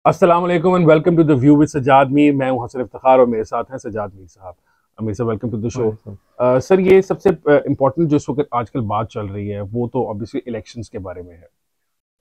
अस्सलाम वालेकुम and welcome to the view with Sajjad Mir. मैं हूं हसन इफ्तिखार और मेरे साथ हैं सजाद मीर साहब। अमीर साहब, welcome to the show. Sir, ये सबसे इम्पोर्टेंट जो इस वक्त आजकल बात चल रही है वो तो ऑब्वियसली इलेक्शंस के बारे में है।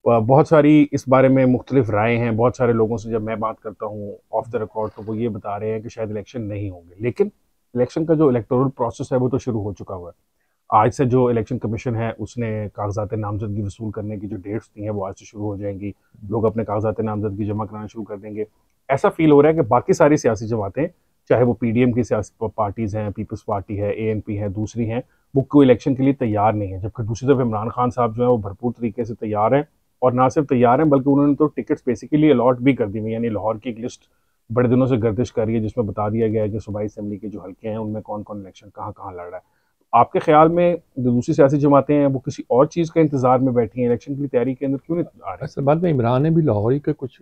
बहुत सारी इस बारे में मुख्तलिफ राय हैं। बहुत सारे लोगों से जब मैं बात करता हूँ ऑफ द रिकॉर्ड तो वो ये बता रहे हैं कि शायद इलेक्शन नहीं होंगे, लेकिन इलेक्शन का जो इलेक्टोरल प्रोसेस है वो तो शुरू हो चुका हुआ है। आज से जो इलेक्शन कमीशन है उसने कागजात नामजदगी वसूल करने की जो डेट्स दी हैं वो आज से शुरू हो जाएंगी। लोग अपने कागजात नामजदगी जमा कराना शुरू कर देंगे। ऐसा फील हो रहा है कि बाकी सारी सियासी जमातें, चाहे वो पीडीएम की सियासी पार्टीज़ हैं, पीपल्स पार्टी है, एएनपी है, दूसरी हैं, वो कोई इलेक्शन के लिए तैयार नहीं है। जबकि दूसरी तरफ इमरान खान साहब जो है वो भरपूर तरीके से तैयार हैं, और ना सिर्फ तैयार हैं बल्कि उन्होंने तो टिकट्स बेसिकली अलॉट भी कर दी हुई। यानी लाहौर की एक लिस्ट बड़े दिनों से गर्दिश कर रही है जिसमें बता दिया गया है कि सूबाई असेंबली के जो हल्के हैं उनमें कौन कौन इलेक्शन कहाँ कहाँ लड़ रहा है। आपके ख्याल में जो दूसरी सियासी जमातें हैं वो किसी और चीज़ का इंतजार में बैठी हैं, इलेक्शन की तैयारी के अंदर क्यों नहीं आ रही? असल बात में इमरान ने भी लाहौरी के कुछ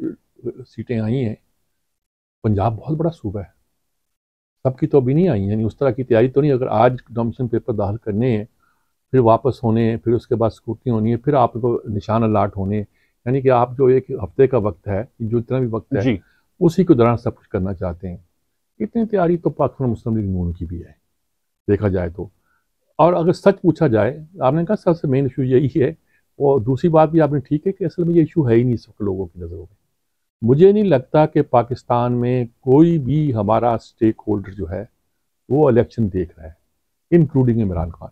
सीटें आई हैं। पंजाब बहुत बड़ा सूबा है, सबकी तो अभी नहीं आई, यानी उस तरह की तैयारी तो नहीं। अगर आज नॉमिनेशन पेपर दाखिल करने हैं, फिर वापस होने हैं, फिर उसके बाद स्क्रूटनी होनी है, फिर आपको निशान अलाट होने, यानी कि आप जो एक हफ्ते का वक्त है, जो इतना भी वक्त है, उसी के दौरान सब कुछ करना चाहते हैं। इतनी तैयारी तो पाकिस्तान मुस्लिम लीग नून की भी है, देखा जाए तो। और अगर सच पूछा जाए, आपने कहा सबसे मेन इशू यही है, और दूसरी बात भी आपने ठीक है कि असल में ये इशू है ही नहीं इस वक्त लोगों की नज़रों में। मुझे नहीं लगता कि पाकिस्तान में कोई भी हमारा स्टेक होल्डर जो है वो इलेक्शन देख रहा है, इंक्लूडिंग इमरान खान।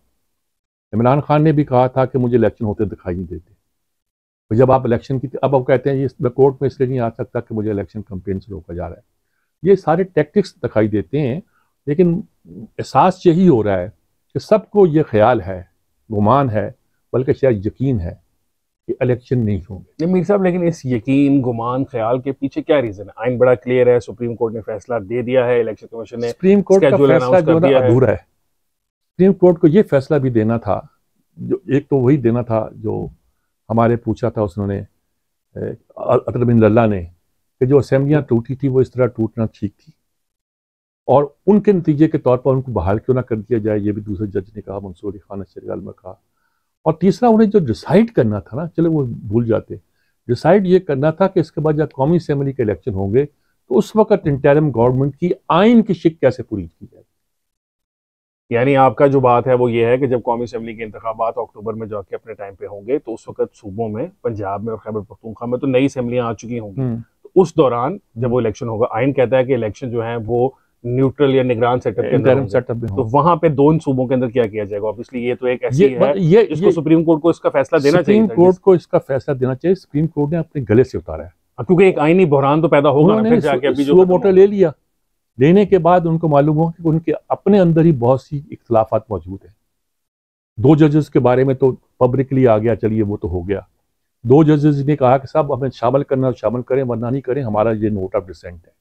इमरान खान ने भी कहा था कि मुझे इलेक्शन होते दिखाई नहीं देते। तो जब आप इलेक्शन की, अब आप कहते हैं ये मैं कोर्ट में इसलिए नहीं आ सकता कि मुझे इलेक्शन कैंपेन से रोका जा रहा है। ये सारे टैक्टिक्स दिखाई देते हैं, लेकिन एहसास यही हो रहा है कि सबको ये ख्याल है, गुमान है, बल्कि शायद यकीन है कि इलेक्शन नहीं होंगे। मीर साहब, लेकिन इस यकीन, गुमान, ख्याल के पीछे क्या रीज़न है? आइन बड़ा क्लियर है, सुप्रीम कोर्ट ने फैसला दे दिया है, इलेक्शन कमीशन ने सुप्रीम कोर्ट का फैसला जो है अधूरा है। सुप्रीम कोर्ट को ये फैसला भी देना था, जो एक तो वही देना था जो हमारे पूछा था उसने, अतर बिन लल्ला ने, कि जो असेंबलियाँ टूटी थी वो इस तरह टूटना ठीक थी, और उनके नतीजे के तौर पर उनको बहाल क्यों ना कर दिया जाए, ये भी दूसरे जज ने कहा, मंसूर अली खान शरीगाल में कहा। और तीसरा, उन्हें जो डिसाइड करना था ना, चलो वो भूल जाते, डिसाइड ये करना था कि इसके बाद जब कौमी असेंबली के इलेक्शन होंगे तो उस वक्त इंटरिम गवर्नमेंट की आइन की शिक कैसे पूरी की जाए। यानी आपका जो बात है वो ये है कि जब कौमी असेंबली के इंतखाबात अक्टूबर में जाके अपने टाइम पे होंगे तो उस वक्त सूबों में, पंजाब में और खैबर पख्तूनख्वा में तो नई असेंबलियां आ चुकी होंगी। तो उस दौरान जब वो इलेक्शन होगा, आइन कहता है कि इलेक्शन जो है वो न्यूट्रल या निगरान सेटअप के अंदर होंगे, तो वहां पे दोनों सूबों के अंदर क्या किया जाएगा? ऑब्वियसली ये तो एक ऐसी है जिसको सुप्रीम कोर्ट को इसका फैसला देना चाहिए। सुप्रीम कोर्ट को इसका फैसला देना चाहिए। सुप्रीम कोर्ट ने अपने गले से उतारा है, क्योंकि एक आईनी बहरान तो पैदा होगा ना फिर जाके। अभी जो मोटर ले लिया, लेने के बाद उनको मालूम हो कि उनके अपने अंदर ही बहुत सी इख्तलाफात मौजूद है। 2 जजेस के बारे में तो पब्लिकली आ गया, चलिए वो तो हो गया। 2 जजेस ने कहा कि साहब हमें शामिल करना शामिल करें, वरना नहीं करें, हमारा ये नोट ऑफ डिसेंट है।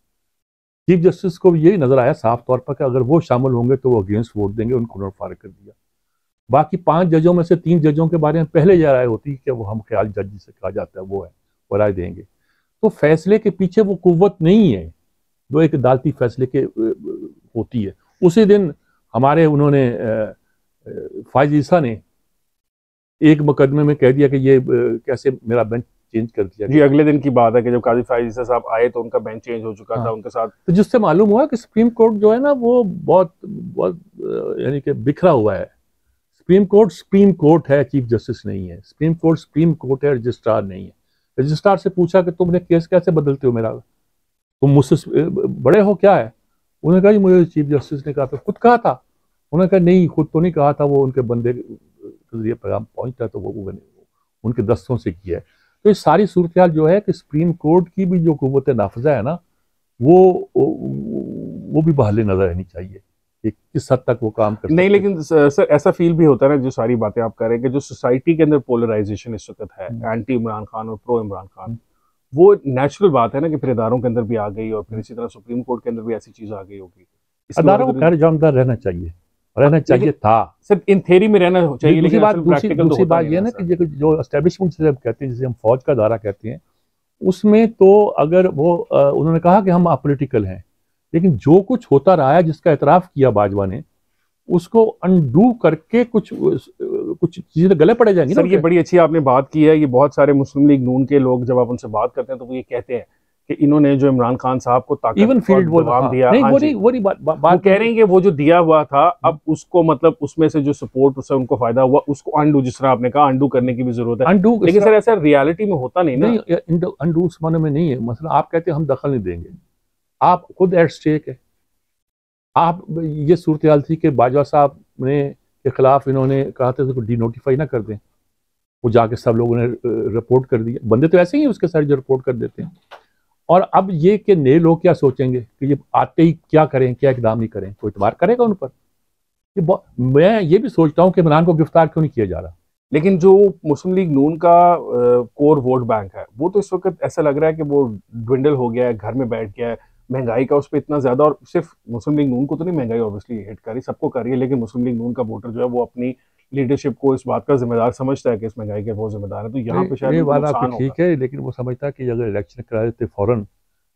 चीफ जस्टिस को यही नजर आया साफ तौर पर कि अगर वो शामिल होंगे तो वो अगेंस्ट वोट देंगे, उनको नोट फारिग कर दिया। बाकी 5 जजों में से 3 जजों के बारे में पहले यह राय होती है कि वो हम ख्याल जज से कहा जाता है वो है, वो राय देंगे। तो फैसले के पीछे वो कुव्वत नहीं है जो एक अदालती फैसले के होती है। उसी दिन हमारे उन्होंने फाइज ईसा ने एक मुकदमे में कह दिया कि ये कैसे मेरा बेंच चेंज कर दिया। जी, अगले दिन की बात है कि जब काजी फाइज ईसा साहब आए तो उनका बेंच चेंज हो चुका था उनके साथ। तो जिससे मालूम हुआ कि सुप्रीम कोर्ट जो है ना वो बहुत बहुत यानी कि बिखरा हुआ है। सुप्रीम कोर्ट है, चीफ जस्टिस नहीं है। सुप्रीम कोर्ट है, रजिस्ट्रार नहीं है। रजिस्ट्रार से पूछा कि तुमने केस कैसे बदलते हो मेरा, तुम मुझसे बड़े हो क्या है? उन्होंने कहा जी मुझे चीफ जस्टिस ने कहा था। खुद कहा था? उन्होंने कहा नहीं, खुद तो नहीं कहा था, वो उनके बंदे के जरिए पैगाम पहुंचता है तो वो उनके दस्तों से किया है। तो ये सारी सूरत हाल जो है कि सुप्रीम कोर्ट की भी जो कुव्वत नाफिजा है ना वो भी बहाली नजर रहनी चाहिए कि किस हद तक वो काम कर नहीं। लेकिन सर ऐसा फील भी होता है ना, जो सारी बातें आप कर रहे हैं कि जो सोसाइटी के अंदर पोलराइजेशन इस वक्त है, एंटी इमरान खान और प्रो इमरान खान, वो नेचुरल बात है ना कि फिर इदारों के अंदर भी आ गई और फिर इसी तरह सुप्रीम कोर्ट के अंदर भी ऐसी चीज आ गई होगी। अदारों को खैर जवाबदार रहना चाहिए था सर, इन थ्योरी में रहना चाहिए। लेकिन दूसरी बात ये ना कि जो एस्टेब्लिशमेंट से कहते हैं, जिसे हम फौज का दायरा कहते हैं, उसमें तो अगर वो उन्होंने कहा कि हम अपोलिटिकल हैं, लेकिन जो कुछ होता रहा है जिसका एतराफ़ किया बाजवा ने, उसको अनडू करके कुछ चीज़ें गले पड़े जाएंगी। सर ये बड़ी अच्छी आपने बात की है। ये बहुत सारे मुस्लिम लीग नून के लोग जब आप उनसे बात करते हैं तो वो ये कहते हैं कि इन्होंने जो इमरान खान साहब को ताकत इवन फील्ड और दबाव दिया, नहीं, हाँ वो नहीं बात कह रहे हैं कि वो जो दिया हुआ था अब उसको मतलब उसमें से जो सपोर्ट उससे उनको फायदा हुआ उसको अंडू, जिस तरह आपने कहा अंडू करने की भी जरूरत है, अंडू, लेकिन सर ऐसा रियलिटी में होता नहीं ना। नहीं, अंडू उस माने में नहीं है। मतलब आप कहते हैं हम दखल नहीं देंगे, आप खुद एट स्टेक है। आप ये सूरत हाल थी कि बाजवा साहब ने के खिलाफ इन्होंने कहा था उसको डिनोटिफाई ना कर दें, वो जाके सब लोगों ने रिपोर्ट कर दिया। बंदे तो ऐसे ही उसके साथ जो रिपोर्ट कर देते हैं। और अब ये कि नए लोग क्या सोचेंगे कि ये आते ही क्या करें, क्या इकदाम नहीं करें, कोई इतबार करेगा उन पर? मैं ये भी सोचता हूँ कि इमरान को गिरफ्तार क्यों नहीं किया जा रहा। लेकिन जो मुस्लिम लीग नून का कोर वोट बैंक है वो तो इस वक्त ऐसा लग रहा है कि वो ड्विंडल हो गया है, घर में बैठ गया है। महंगाई का उस पर इतना ज्यादा, और सिर्फ मुस्लिम लीग नून को तो नहीं महंगाई ऑब्वियसली हिट करी, सबको करी है, लेकिन मुस्लिम लीग नून का वोटर जो है वो अपनी लीडरशिप को इस बात का जिम्मेदार समझता है कि इस महंगाई के बहुत जिम्मेदार है। तो यहाँ पे शायद ये बात नुकसान आपकी ठीक होगा। है, लेकिन वो समझता है कि अगर इलेक्शन करा देते फौरन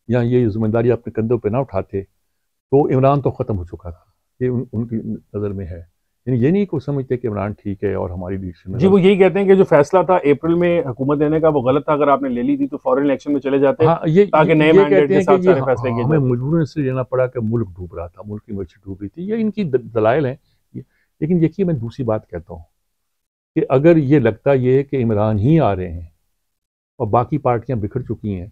या ये जिम्मेदारी अपने कंधों पे ना उठाते तो इमरान तो ख़त्म हो चुका था। ये उनकी नज़र में है। यानी ये नहीं को समझते कि इमरान ठीक है और हमारी लीडरशिप में जी, वो यही कहते हैं कि जो फैसला था अप्रैल में हुकूमत देने का वो गलत था, अगर आपने ले ली थी तो फॉरेन इलेक्शन में चले जाते, हाँ, ताकि नए ये मैंडेट कहते के हैं साथ कि ये सारे फैसले किए हमें जाते। मजबूरन इसलिए लेना पड़ा कि मुल्क डूब रहा था, मुल्क की मईशत डूब रही थी। ये इनकी दलाइल हैं। लेकिन देखिए, मैं दूसरी बात कहता हूँ कि अगर ये लगता ये है कि इमरान ही आ रहे हैं और बाकी पार्टियां बिखर चुकी हैं,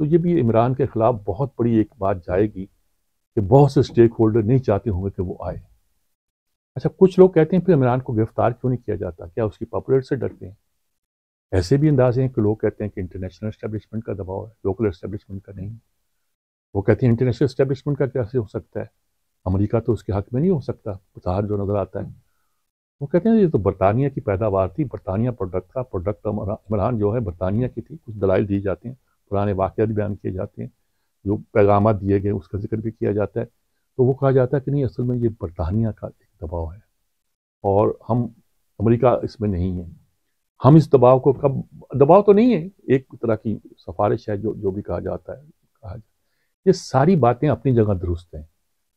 तो ये भी इमरान के खिलाफ बहुत बड़ी एक बात जाएगी कि बहुत से स्टेक होल्डर नहीं चाहते होंगे कि वो आए। अच्छा, कुछ लोग कहते हैं फिर इमरान को गिरफ्तार क्यों नहीं किया जाता, क्या उसकी पॉपुलर से डरते हैं? ऐसे भी अंदाजे हैं कि लोग कहते हैं कि इंटरनेशनल एस्टेब्लिशमेंट का दबाव है, लोकल एस्टेब्लिशमेंट का नहीं। वो कहते हैं इंटरनेशनल एस्टेब्लिशमेंट का कैसे हो सकता है, अमेरिका तो उसके हक में नहीं हो सकता, बाहर जो नज़र आता है। वो कहते हैं ये तो बरतानिया की पैदावार थी, बरतानिया प्रोडक्ट था, प्रोडक्ट इमरान जो है बरतानिया की थी। कुछ दलाइल दी जाती हैं, पुराने वाक़यात बयान किए जाते हैं, जो पैगाम दिए गए उसका जिक्र भी किया जाता है। तो वो कहा जाता है कि नहीं, असल में ये बरतानिया का एक दबाव है और हम अमेरिका इसमें नहीं है। हम इस दबाव को कब, दबाव तो नहीं है, एक तरह की सिफारिश है, जो भी कहा जाता है कहा जाए। ये सारी बातें अपनी जगह दुरुस्त हैं,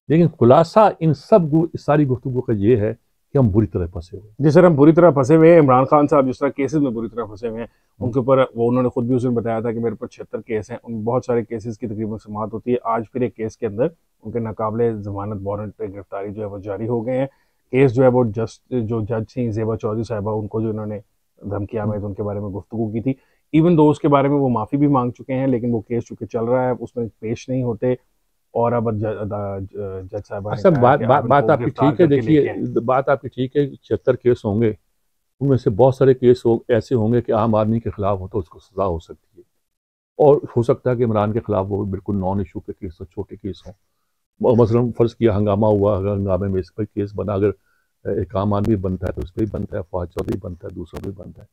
लेकिन खुलासा इन सब सारी गुफ्तगू का ये है कि हम बुरी तरह फंसे हुए। जी सर, हम बुरी तरह फंसे हुए हैं। इमरान खान साहब जिस तरह केसेस में बुरी तरह फंसे हुए हैं, उनके ऊपर वो उन्होंने खुद भी उस दिन बताया था कि मेरे ऊपर 76 केस हैं, उन बहुत सारे केसेस की तकरीबन समाअत होती है। आज फिर एक केस के अंदर उनके नाकाबिले जमानत वारंट पे गिरफ्तारी जो है वो जारी हो गए हैं। केस जो है वो जो जज थी जेबा चौधरी साहिबा, उनको जो इन्होंने धमकियां में उनके बारे में गुफ्तगू की थी, इवन दो उसके बारे में वो माफ़ी भी मांग चुके हैं, लेकिन वो केस चूंकि चल रहा है उसमें पेश नहीं होते। और अब जज साहबा ने अच्छा, कहा कि अब बात इनको आपकी गिरफ्तार ठीक है। करके लेके आए। देखिए, बात आपकी ठीक है, 76 केस होंगे, उनमें से बहुत सारे केस ऐसे होंगे कि आम आदमी के खिलाफ हो तो उसको सजा हो सकती है, और हो सकता है कि इमरान के खिलाफ वो बिल्कुल नॉन इशू के केस हो, छोटे केस हों। मसलन फ़र्ज़ किया हंगामा हुआ, अगर हंगामे में इस पर केस बना, अगर एक आम आदमी बनता है तो उस पर भी बनता है, फवाद चौधरी बनता है, दूसरा भी बनता है,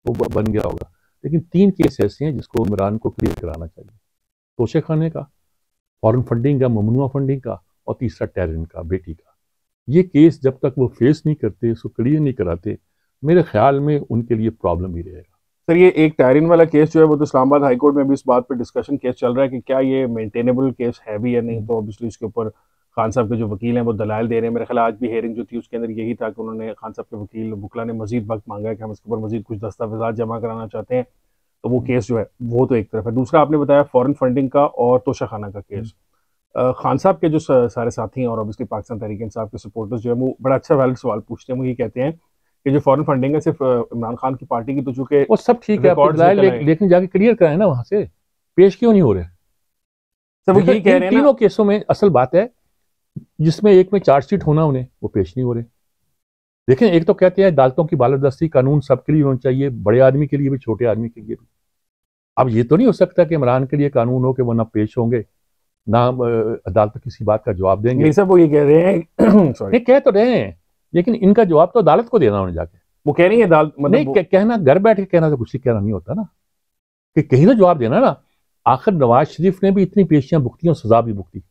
तो बन गया होगा। लेकिन 3 केस ऐसे हैं जिसको इमरान को क्लियर कराना चाहिए: तोशे खाने का, फॉरेन फंडिंग का, ममनुआ फंडिंग का, और तीसरा टेररिन का, बेटी का। ये केस जब तक वो फेस नहीं करते, इसको क्लियर नहीं कराते, मेरे ख्याल में उनके लिए प्रॉब्लम ही रहेगा। सर, ये एक टायरिन वाला केस जो है वो तो इस्लामाबाद हाई कोर्ट में भी इस बात पे डिस्कशन केस चल रहा है कि क्या ये मेंटेनेबल केस है भी या नहीं। तो ऑब्वियसली इसके ऊपर खान साहब के जो वकील हैं वो दलाइल दे रहे हैं। मेरे ख्याल आज भी हेयरिंग जो थी उसके अंदर यही था कि उन्होंने खान साहब के वकील बुकला ने मजीद वक्त मांगा है कि हम इसके ऊपर मजीद कुछ दस्तावेजात जमा कराना चाहते हैं। तो वो केस जो है वो तो एक तरफ है। दूसरा आपने बताया फॉरेन फंडिंग का और तोशा खाना का केस। खान साहब के जो सारे साथी हैं और ऑब्वियसली पाकिस्तान तहरीक इंसाफ के सपोर्टर्स जो है वो बड़ा अच्छा वैलिड सवाल पूछते हैं। वो ये कहते हैं कि जो फॉरेन फंडिंग है सिर्फ इमरान खान की पार्टी की, तो चूंकि वो सब ठीक है, रिकॉर्ड्स आपके निकल आए। लेकिन जाके क्लियर कराए ना, वहां से पेश क्यों नहीं हो रहे? सर वो यही कह रहे हैं ना, तीनों केसों में असल बात है, जिसमें एक में चार्जशीट होना, उन्हें वो पेश नहीं हो रहे। देखें, एक तो कहते हैं अदालतों की बालादस्ती, कानून सबके लिए होना चाहिए, बड़े आदमी के लिए भी, छोटे आदमी के लिए भी। अब ये तो नहीं हो सकता कि इमरान के लिए कानून हो कि वो ना पेश होंगे, ना अदालत किसी बात का जवाब देंगे। नहीं सर, वो ये कह रहे हैं सॉरी, नहीं, कह तो रहे हैं, लेकिन इनका जवाब तो अदालत को देना उन्हें जाके। वो कह रही है अदालत, मतलब नहीं, कहना घर बैठ के कहना तो कुछ कहना नहीं होता ना, कि कहीं तो जवाब देना ना। आखिर नवाज शरीफ ने भी इतनी पेशियां भुगती और सजा भी भुगती।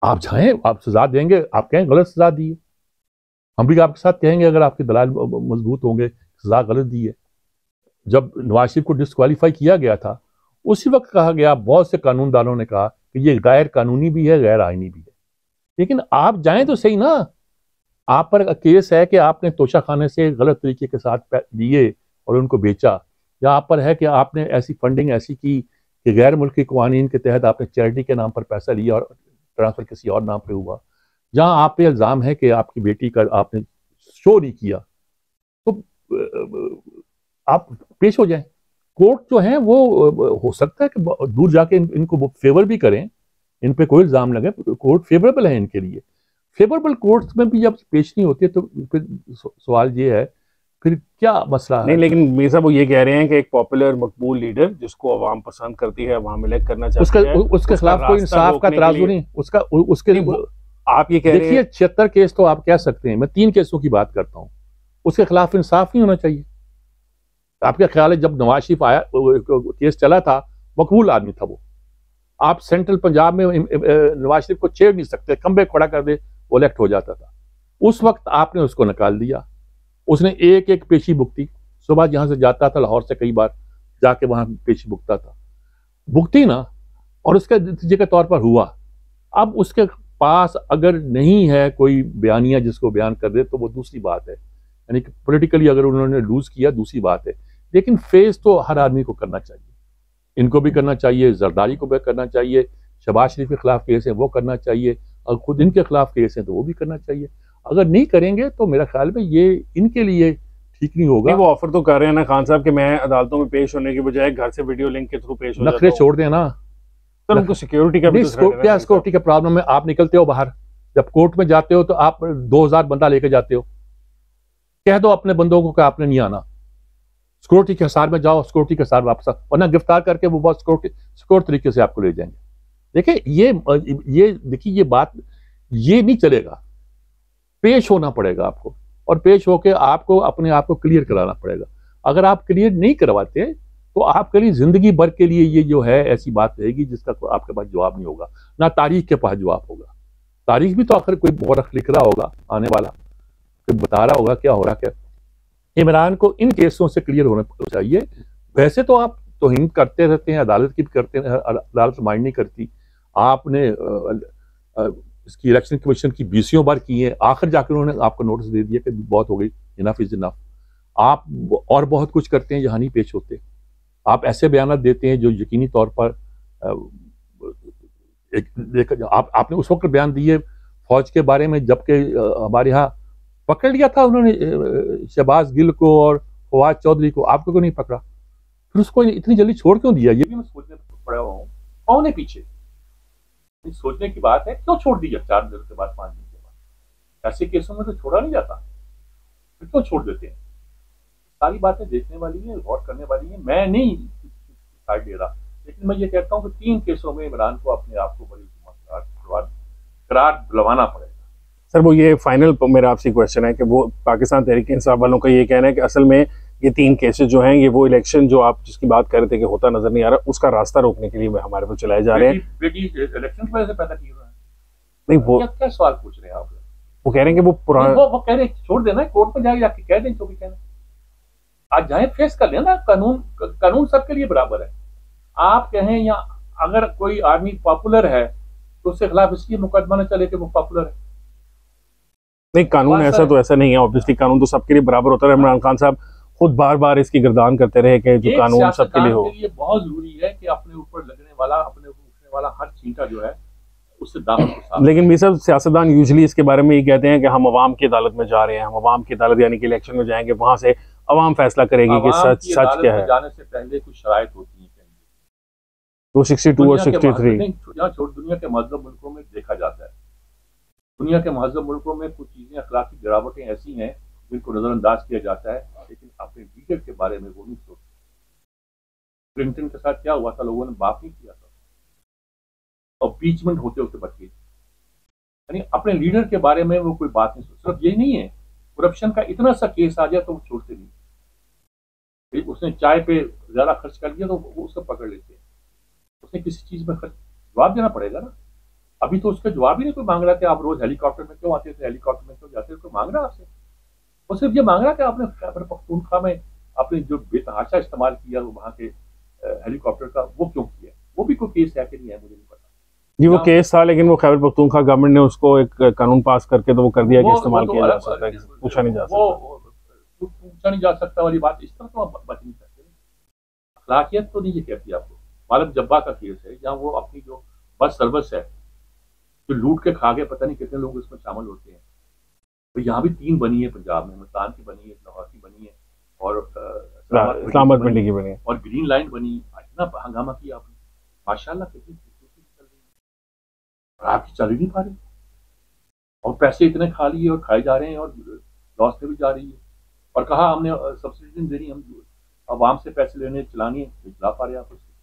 आप चाहें, आप सजा देंगे, आप कहें गलत सजा दी है, हम भी आपके साथ कहेंगे अगर आपके दलाल मजबूत होंगे, सजा गलत दी है। जब नवाज शरीफ को डिस्क्वालीफाई किया गया था, उसी वक्त कहा गया, बहुत से कानूनदानों ने कहा कि ये गैर कानूनी भी है, गैर आईनी भी है। लेकिन आप जाएं तो सही ना। आप पर केस है कि आपने तोशा खाने से गलत तरीके के साथ लिए और उनको बेचा, या आप पर है कि आपने ऐसी फंडिंग ऐसी की कि गैर मुल्की कवानीन के तहत आपने चैरिटी के नाम पर पैसा लिया और ट्रांसफ़र किसी और नाम पे हुआ, जहाँ आप पे इल्ज़ाम है कि आपकी बेटी का आपने शो नहीं किया, तो आप पेश हो जाएं। कोर्ट जो है वो हो सकता है कि दूर जाके इनको फेवर भी करें, इन पे कोई इल्ज़ाम लगे, कोर्ट फेवरेबल है इनके लिए। फेवरेबल कोर्ट्स में भी जब पेश नहीं होती है तो फिर सवाल ये है फिर क्या मसला नहीं, है? लेकिन मीर साहब वो ये कह रहे हैं कि एक पॉपुलर मकबूल लीडर जिसको अवाम पसंद करती है, अवाम इलेक्ट करना चाहती है, उसके खिलाफ कोई इंसाफ का तराजू नहीं, उसका उसके आप ये कह रहे देखिए 76 केस तो आप कह सकते हैं, मैं 3 केसों की बात करता हूँ, उसके खिलाफ इंसाफ नहीं होना चाहिए। आपका ख्याल है जब नवाज शरीफ आया केस चला था, मकबूल आदमी था वो, आप सेंट्रल पंजाब में नवाज शरीफ को छेड़ नहीं सकते, खंबे खड़ा कर दे वो इलेक्ट हो जाता था। उस वक्त आपने उसको निकाल दिया, उसने एक एक पेशी भुगती, सुबह यहाँ से जाता था लाहौर से कई बार जाके वहां पेशी भुगता था, भुगती ना, और उसके नतीजे के तौर पर हुआ। अब उसके पास अगर नहीं है कोई बयानिया जिसको बयान कर दे तो वो दूसरी बात है, यानी कि पॉलिटिकली अगर उन्होंने लूज किया दूसरी बात है, लेकिन फेस तो हर आदमी को करना चाहिए, इनको भी करना चाहिए, जरदारी को भी करना चाहिए, शहबाज शरीफ के खिलाफ केस है वो करना चाहिए, और खुद इनके खिलाफ केस है तो वो भी करना चाहिए। अगर नहीं करेंगे तो मेरा ख्याल में ये इनके लिए ठीक नहीं होगा। नहीं, वो ऑफर तो कर रहे हैं ना खान साहब कि मैं अदालतों में पेश होने के बजाय घर से वीडियो लिंक के थ्रू पेश हो जाता नखरे छोड़ दें ना, सर उनको सिक्योरिटी का भी तो क्या सिक्योरिटी का प्रॉब्लम है? आप निकलते हो बाहर, जब कोर्ट में जाते हो तो आप 2000 बंदा लेके जाते हो, कह दो अपने बंदों को कि आपने नहीं आना, सिक्योरिटी के हिसार में जाओ, सिक्योरिटी के हिसार वापस, वरना गिरफ्तार करके वो बहुत सिक्योर तरीके से आपको ले जाएंगे। देखिए ये देखिए ये बात ये नहीं चलेगा, पेश होना पड़ेगा आपको, और पेश होके आपको अपने आप को क्लियर कराना पड़ेगा। अगर आप क्लियर नहीं करवाते तो आपके लिए जिंदगी भर के लिए ये जो है ऐसी बात रहेगी जिसका आपके पास जवाब नहीं होगा, ना तारीख के पास जवाब होगा। तारीख भी तो आखिर कोई मौरख लिख रहा होगा आने वाला, कोई बता रहा होगा क्या हो रहा क्या। इमरान को इन केसों से क्लियर होना चाहिए। वैसे तो आप तौहीन करते रहते हैं, अदालत की भी करते हैं, अदालत माइंड नहीं करती। आपने इसकी इलेक्शन कमीशन की 20 बार की है, आखिर जाकर उन्होंने आपको नोटिस दे दिया कि बहुत हो गई, इनफ इज इनफ। आप और बहुत कुछ करते हैं जहां नहीं पेश होते, आप ऐसे बयान देते हैं जो यकीनी तौर पर आपने उस वक्त बयान दिए फौज के बारे में जबकि हमारे यहाँ पकड़ लिया था उन्होंने शहबाज गिल को और फवाद चौधरी को, आपको क्यों नहीं पकड़ा? फिर उसको इतनी जल्दी छोड़ क्यों दिया? ये भी मैं सोचने पड़ा हुआ हूँ, कौन है पीछे? सोचने की बात है, क्यों छोड़ दिया 4 दिन के बाद, 5 दिन के बाद? ऐसे केसों में तो छोड़ा नहीं जाता, फिर क्यों छोड़ देते हैं? सारी बातें देखने वाली है, गौर करने वाली है। मैं नहीं साइड दे रहा, लेकिन मैं ये कहता हूँ कि 3 केसों में इमरान को अपने आप को बड़ी करार दिलवाना पड़ेगा। सर वो ये फाइनल मेरा आपसे क्वेश्चन है कि वो पाकिस्तान तहरीक इंसाफ वालों का ये कहना है कि असल में ये 3 केसेस जो हैं ये वो इलेक्शन जो आप जिसकी बात कर रहे थे कि होता नजर नहीं आ रहा, उसका रास्ता रोकने के लिए हमारे को चलाए जा रहे हैं। बेटी इलेक्शन की वजह से पैदा किया हुआ है। नहीं वो क्या सवाल पूछ रहे हैं आप? वो कह रहे हैं कि वो पुराना वो कह रहे छोड़ देना, कोर्ट में जाके कह दें जो भी कहना, आज जाए फेस कर लेना। कानून सबके लिए बराबर है। आप कहें या अगर कोई आदमी पॉपुलर है तो उसके खिलाफ इसलिए मुकदमा न चले कि वो पॉपुलर है। नहीं, कानून ऐसा तो ऐसा नहीं है, ऑब्वियसली कानून तो सबके लिए बराबर होता है। इमरान खान साहब खुद बार बार इसकी गर्दान करते रहे कि जो कानून सबके लिए हो। ये बहुत जरूरी है कि अपने ऊपर लगने वाला, अपने ऊपर उठने वाला हर चींटा जो है उससे दामन को साफ। लेकिन भी सब सियासतदान यूजुअली इसके बारे में ये कहते हैं कि हम अवाम की अदालत में जा रहे हैं, हम अवाम की अदालत यानी कि इलेक्शन में जाएंगे, वहां से अवाम फैसला करेगी कि सच क्या है। जाने से पहले कुछ शराइत होती है, 262 और 63 दुनिया के महज़ब मुल्कों में देखा जाता है। दुनिया के महज़ब मुल्कों में कुछ चीजें, अखलाकी गिरावटें ऐसी हैं जिनको नजरअंदाज किया जाता है, लेकिन अपने लीडर के बारे में वो नहीं सोचते। क्लिंटन के साथ क्या हुआ था, लोगों ने माफ नहीं किया था, इम्पीचमेंट होते होते बच गई। यानी अपने लीडर के बारे में वो कोई बात नहीं सोचते। सिर्फ यही नहीं है, करप्शन का इतना सा केस आ जाए तो वो छोड़ते नहीं। उसने चाय पे ज्यादा खर्च कर दिया तो वो उसको पकड़ लेते हैं। उसने किसी चीज में जवाब देना पड़ेगा ना। अभी तो उसका जवाब ही नहीं कोई मांग रहा था, आप रोज हेलीकॉप्टर में क्यों आते थे, हेलीकॉप्टर में क्यों जाते थे, कोई मांग रहा आपसे? वो सिर्फ ये मांग रहा कि आपने खैबर पख्तूनख्वा में आपने जो बेतहाशा इस्तेमाल किया वहां के हेलीकॉप्टर का, वो क्यों किया? वो भी कोई केस है कि नहीं है मुझे नहीं पता। जी वो केस था, लेकिन वो खैबर पख्तूनख्वा गवर्नमेंट ने उसको एक कानून पास करके तो वो कर दिया कि इस्तेमाल किया जा सकता है, पूछा नहीं जा सकता। पूछा नहीं जा सकता वाली बात, इस तरह तो आप बच नहीं सकते। अखलाकियत तो नहीं कहती आपको। मालम जब्बा का केस है, जहाँ वो अपनी जो बस सर्विस है जो लूट के खा गए, पता नहीं कितने लोग इसमें शामिल होते हैं। तो यहाँ भी 3 बनी है पंजाब में, मुल्तान की बनी है, लाहौर की बनी है और इस्लामाबाद मंडी की बनी है और ग्रीन लाइन बनी। इतना हंगामा किया आपने, माशाल्लाह कितनी खूबसूरती चल रही है और आपकी चल ही नहीं पा रही, और पैसे इतने खा लिए और खाए जा रहे हैं और लॉस में भी जा रही है। और कहा हमने सब्सिडी नहीं देनी, हम आवाम से पैसे लेने चलानी है, चला पा रहे आप उससे।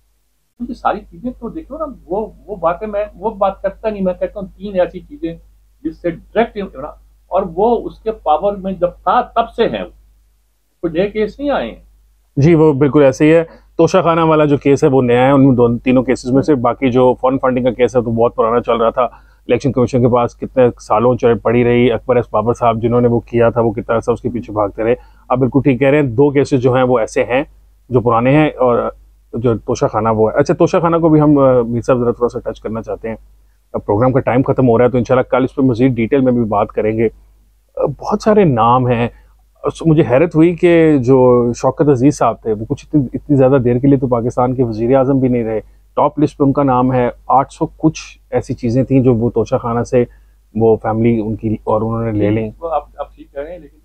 मुझे सारी चीजें तो देखो ना, वो बातें मैं वो बात करता नहीं, मैं कहता हूँ 3 ऐसी चीजें जिससे डायरेक्ट, और वो उसके पावर में जब था तब से है, कोई नए केस नहीं आए हैं। जी वो बिल्कुल ऐसे ही है। तोशा खाना वाला जो केस है वो नया है, उनमें तीनों केसेस में से। बाकी जो फॉरेन फंडिंग का केस है तो बहुत पुराना चल रहा था, इलेक्शन कमीशन के पास कितने सालों पड़ी रही। अकबर एस बाबर साहब जिन्होंने वो किया था, वो कितना अर्सा उसके पीछे भागते रहे। आप बिल्कुल ठीक कह रहे हैं, 2 केसेस जो हैं वो ऐसे हैं जो पुराने हैं, और जो तोशा खाना वो है। अच्छा, तोशा खाना को भी हम मीर साहब जरा थोड़ा सा टच करना चाहते हैं। अब प्रोग्राम का टाइम खत्म हो रहा है तो इंशाल्लाह कल इस पर मजीद डिटेल में भी बात करेंगे। बहुत सारे नाम हैं। मुझे हैरत हुई कि जो शौकत अजीज़ साहब थे वो कुछ इतनी ज़्यादा देर के लिए तो पाकिस्तान के वज़ीर आज़म भी नहीं रहे। टॉप लिस्ट पे उनका नाम है। 800 कुछ ऐसी चीज़ें थी जो वो तोशा खाना से वो फैमिली उनकी और उन्होंने ले ली। आप ठीक कह रहे हैं, लेकिन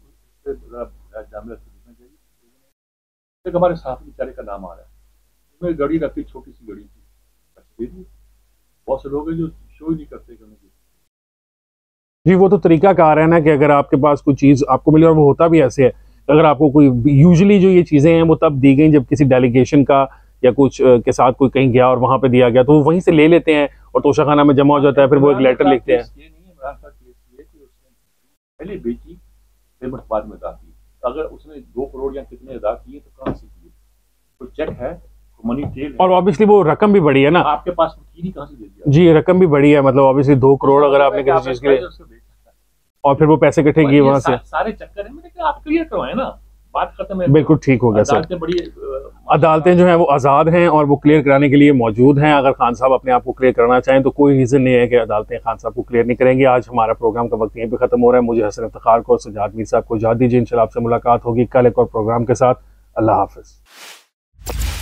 हमारे साथ बेचारे का नाम आ रहा है, उसमें गड़ी रखी, छोटी सी गड़ी थी। बहुत से लोग हैं जो शो ही नहीं करते। जी वो तो तरीका कार है ना कि अगर आपके पास कोई चीज़ आपको मिले, और वो होता भी ऐसे है, अगर आपको कोई यूजुअली जो ये चीज़ें हैं वो तब दी गई जब किसी डेलीगेशन का या कुछ के साथ कोई कहीं गया और वहाँ पे दिया गया, तो वो वहीं से ले लेते हैं और तोशा खाना में जमा हो जाता है, फिर वो एक लेटर लिखते हैं। पहले बेची, पेमेंट बाद में अदा की। अगर उसने 2 करोड़ या कितने अदा किए तो कहाँ से किए? कोई चेक है, मनी टेल है, और ऑब्वियसली वो रकम भी बड़ी है ना आपके पास, वकील कहाँ से दे दिया? जी रकम भी बड़ी है, मतलब ऑब्वियसली 2 करोड़ अगर आपने किसी चीज़ के लिए, और फिर वो पैसे इकट्ठे किए वहां से, सारे चक्कर हैं। मैंने कहा आप क्लियर करवाएं ना, बात खत्म है। बिल्कुल ठीक हो गया सर। अदालतें जो हैं वो आज़ाद हैं और वो क्लियर कराने के लिए मौजूद हैं। अगर खान साहब अपने आप को क्लियर कराना चाहें तो कोई रीज़न नहीं है कि अदालतें खान साहब को क्लियर नहीं करेंगी। आज हमारा प्रोग्राम का वक्त यहीं पे ख़त्म हो रहा है। मुझे हसन इफ्तिखार को और सजाद मीर साहब को इजाज़त दीजिए। इंशाल्लाह आपसे मुलाकात होगी कल एक और प्रोग्राम के साथ। अल्लाह हाफ़िज़।